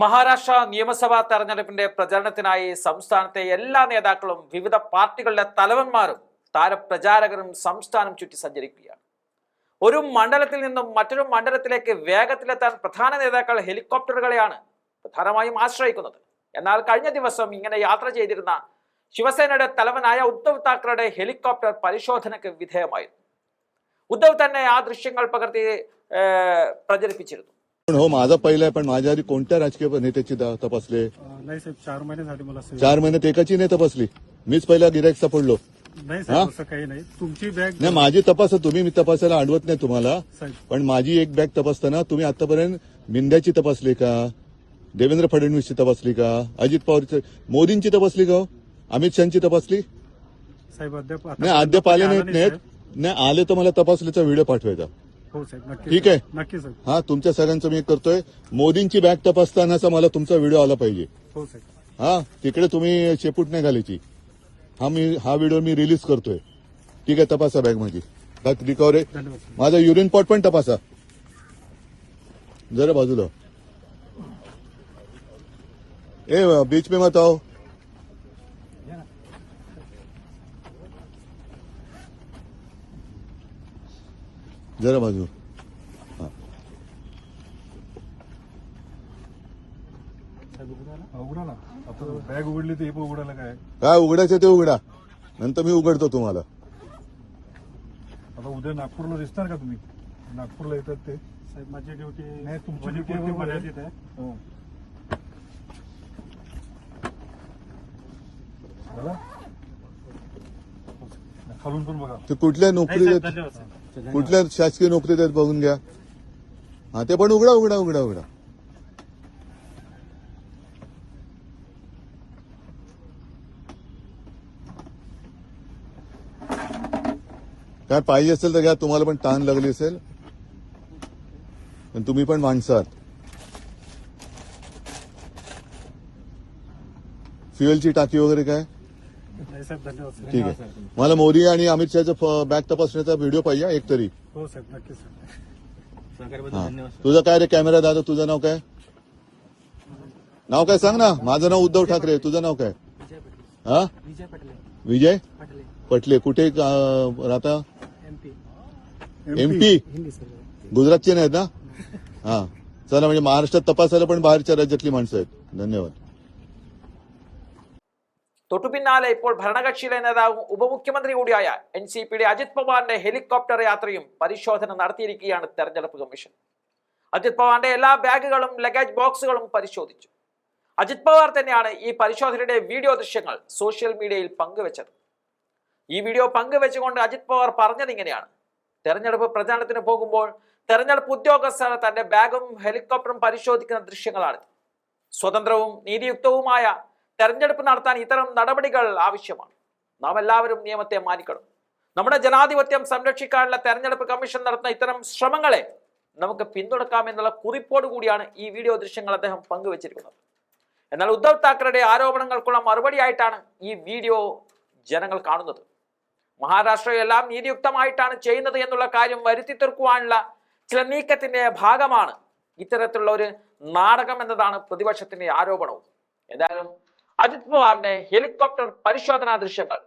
മഹാരാഷ്ട്ര നിയമസഭാ തെരഞ്ഞെടുപ്പിന്റെ പ്രചരണത്തിനായി സംസ്ഥാനത്തെ എല്ലാ നേതാക്കളും വിവിധ പാർട്ടികളുടെ തലവന്മാരും താരപ്രചാരകരും സംസ്ഥാനം ചുറ്റി സഞ്ചരിക്കുകയാണ്. ഒരു മണ്ഡലത്തിൽ നിന്നും മറ്റൊരു മണ്ഡലത്തിലേക്ക് വേഗത്തിലെത്താൻ പ്രധാന നേതാക്കൾ ഹെലികോപ്റ്ററുകളെയാണ് പ്രധാനമായും ആശ്രയിക്കുന്നത്. എന്നാൽ കഴിഞ്ഞ ദിവസം ഇങ്ങനെ യാത്ര ചെയ്തിരുന്ന ശിവസേനയുടെ തലവനായ ഉദ്ധവ് താക്കറെയുടെ ഹെലികോപ്റ്റർ പരിശോധനയ്ക്ക് വിധേയമായിരുന്നു. उद्धव തന്നെ ആ ദൃശ്യങ്ങൾ പകർത്തി പ്രചരിപ്പിച്ചിരുന്നു. हो माझा पहिला आहे, पण माझ्या आधी कोणत्या राजकीय नेत्याची तपासले? नाही साहेब, 4 महिने झाले मला. 4 महिन्यात एकाची नाही तपासली. मीच पहिला गिराईक सापडलो. नाही साहेब, असं काही नाही. तुमची बॅग नाही माझी तपासा तुम्ही, मी तपासायला अडवत नाही तुम्हाला, साहेब. पण माझी एक बॅग तपासताना तुम्ही आतापर्यंत मिंद्याची तपासली का, देवेंद्र फडणवीसची तपासली का, अजित पवारची, मोदींची तपासली का, अमित शहाची तपासली? साहेब अद्याप नाही अद्याप आले नाहीत. नाही आले तर मला तपासलीचा व्हिडिओ पाठवायचा. हो साहेब, नक्की. ठीक आहे, नक्की साहेब. हा तुमच्या सगळ्यांचं मी करतोय. मोदींची बॅग तपासतानाचा मला तुमचा व्हिडिओ आला पाहिजे. हो साहेब. हा तिकडे तुम्ही शेपूट नाही घालायची. हा व्हिडिओ मी रिलीज करतोय. ठीक आहे, तपासा बॅग माझी रिकवर आहे. धन्यवाद. माझा युरिन पॉट पण तपासा जरा बाजूला. ए बीच में मत आओ. जरा बाजू. उघडा ना. आता बॅग उघडली तर हे पण उघडायला काय उघडायचं ते उघडा, नंतर मी उघडतो तुम्हाला. आता उद्या नागपूरला दिसणार का तुम्ही? नागपूरला येतात ते साहेब. माझी ड्युटी नाही, तुमची ड्युटी मर्यादित आहे. खालून पण बघा. ते कुठल्या नोकरी देत, कुठल्या शासकीय नोकरी देत बघून घ्या. हा ते पण उघडा उघडा उघडा उघडा. काय पाहिजे असेल तर घ्या. तुम्हाला पण ताण लागली असेल, पण तुम्ही पण माणसात. फ्युएलची टाकी वगैरे काय? साहेब धन्यवाद. ठीक आहे. मला मोदी आणि अमित शहाचा बॅग तपासण्याचा व्हिडिओ पाहिजे एक तरी. हो साहेब, नक्की साहेब. तुझं काय रे कॅमेरा दादा, तुझं नाव काय? नाव काय सांग ना. माझं नाव उद्धव ठाकरे, तुझं नाव काय? हा विजय पटले. कुठे राहता? एमपी. गुजरातचे नाहीत ना? हा चला, म्हणजे महाराष्ट्रात तपासायला पण बाहेरच्या राज्यातली माणसं आहेत. धन्यवाद. തൊട്ടു പിന്നാലെ ഇപ്പോൾ ഭരണകക്ഷിയിലെ നേതാവും ഉപമുഖ്യമന്ത്രി കൂടിയായ NCPയുടെ അജിത് പവാറിന്റെ ഹെലികോപ്റ്റർ യാത്രയും പരിശോധന നടത്തിയിരിക്കുകയാണ് തെരഞ്ഞെടുപ്പ് കമ്മീഷൻ. അജിത് പവാറിന്റെ എല്ലാ ബാഗുകളും ലഗേജ് ബോക്സുകളും പരിശോധിച്ചു. അജിത് പവാർ തന്നെയാണ് ഈ പരിശോധനയുടെ വീഡിയോ ദൃശ്യങ്ങൾ സോഷ്യൽ മീഡിയയിൽ പങ്കുവച്ചത്. ഈ വീഡിയോ പങ്കുവെച്ചുകൊണ്ട് അജിത് പവാർ പറഞ്ഞത് ഇങ്ങനെയാണ്: തെരഞ്ഞെടുപ്പ് പ്രചാരണത്തിന് പോകുമ്പോൾ തെരഞ്ഞെടുപ്പ് ഉദ്യോഗസ്ഥർ തന്റെ ബാഗും ഹെലികോപ്റ്ററും പരിശോധിക്കുന്ന ദൃശ്യങ്ങളാണിത്. സ്വതന്ത്രവും നീതിയുക്തവുമായ തെരഞ്ഞെടുപ്പ് നടത്താൻ ഇത്തരം നടപടികൾ ആവശ്യമാണ്. നാം എല്ലാവരും നിയമത്തെ മാനിക്കണം. നമ്മുടെ ജനാധിപത്യം സംരക്ഷിക്കാനുള്ള തെരഞ്ഞെടുപ്പ് കമ്മീഷൻ നടത്തുന്ന ഇത്തരം ശ്രമങ്ങളെ നമുക്ക് പിന്തുണക്കാമെന്നുള്ള കുറിപ്പോട് കൂടിയാണ് ഈ വീഡിയോ ദൃശ്യങ്ങൾ അദ്ദേഹം പങ്കുവച്ചിരിക്കുന്നത്. എന്നാൽ ഉദ്ധവ് താക്കറെയുടെ ആരോപണങ്ങൾക്കുള്ള മറുപടിയായിട്ടാണ് ഈ വീഡിയോ ജനങ്ങൾ കാണുന്നത്. മഹാരാഷ്ട്രയെല്ലാം നീതിയുക്തമായിട്ടാണ് ചെയ്യുന്നത് എന്നുള്ള കാര്യം വരുത്തി തീർക്കുവാനുള്ള ചില നീക്കത്തിന്റെ ഭാഗമാണ് ഇത്തരത്തിലുള്ള ഒരു നാടകം എന്നതാണ് പ്രതിപക്ഷത്തിന്റെ ആരോപണവും. എന്തായാലും അജിത് പവാറിന്റെ ഹെലികോപ്റ്റർ പരിശോധനാ ദൃശ്യങ്ങൾ